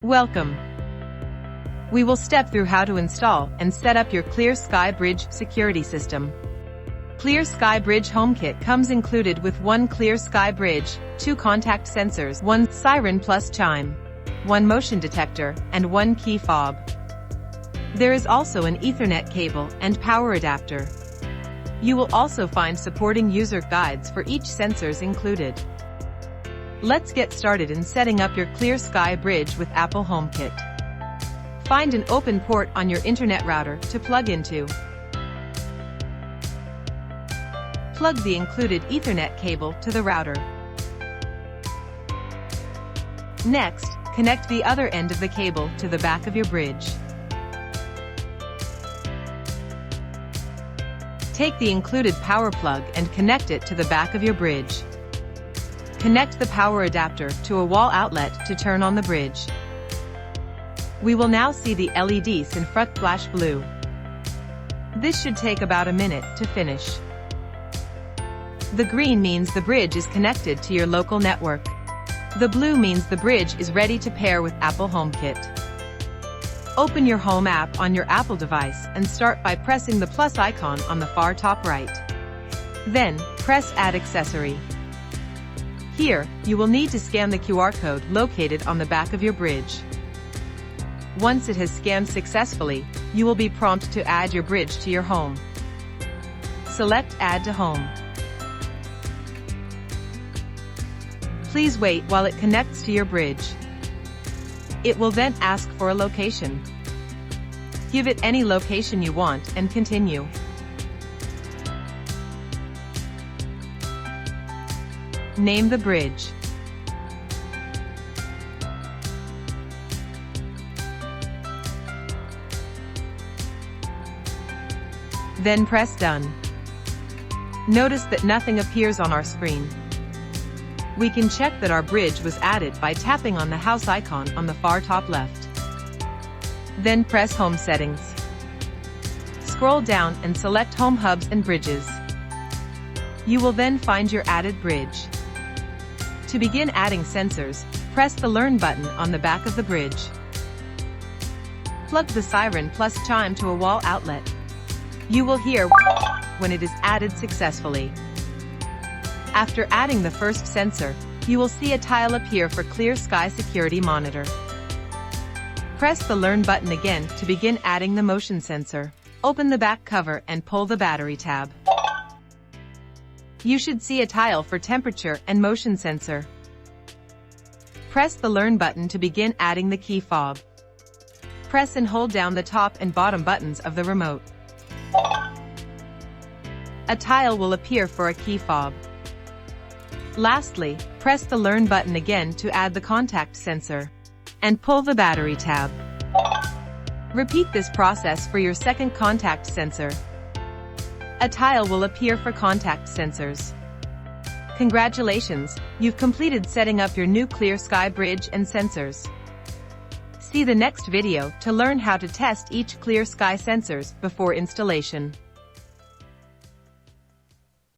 Welcome. We will step through how to install and set up your ClearSky Bridge security system. ClearSky Bridge HomeKit comes included with one ClearSky Bridge, 2 contact sensors, 1 siren plus chime, 1 motion detector, and 1 key fob. There is also an Ethernet cable and power adapter. You will also find supporting user guides for each sensors included. Let's get started in setting up your ClearSky Bridge with Apple HomeKit. Find an open port on your internet router to plug into. Plug the included Ethernet cable to the router. Next, connect the other end of the cable to the back of your bridge. Take the included power plug and connect it to the back of your bridge. Connect the power adapter to a wall outlet to turn on the bridge. We will now see the LEDs in front flash blue. This should take about a minute to finish. The green means the bridge is connected to your local network. The blue means the bridge is ready to pair with Apple HomeKit. Open your Home app on your Apple device and start by pressing the plus icon on the far top right. Then, press Add Accessory. Here, you will need to scan the QR code located on the back of your bridge. Once it has scanned successfully, you will be prompted to add your bridge to your home. Select Add to Home. Please wait while it connects to your bridge. It will then ask for a location. Give it any location you want and continue. Name the bridge. Then press Done. Notice that nothing appears on our screen. We can check that our bridge was added by tapping on the house icon on the far top left. Then press Home Settings. Scroll down and select Home Hubs and Bridges. You will then find your added bridge. To begin adding sensors, press the Learn button on the back of the bridge. Plug the siren plus chime to a wall outlet. You will hear when it is added successfully. After adding the first sensor, you will see a tile appear for ClearSky Security Monitor. Press the Learn button again to begin adding the motion sensor. Open the back cover and pull the battery tab. You should see a tile for temperature and motion sensor. Press the Learn button to begin adding the key fob. Press and hold down the top and bottom buttons of the remote. A tile will appear for a key fob. Lastly, press the Learn button again to add the contact sensor. And pull the battery tab. Repeat this process for your second contact sensor. A tile will appear for contact sensors. Congratulations, you've completed setting up your new ClearSky Bridge and sensors. See the next video to learn how to test each ClearSky sensors before installation.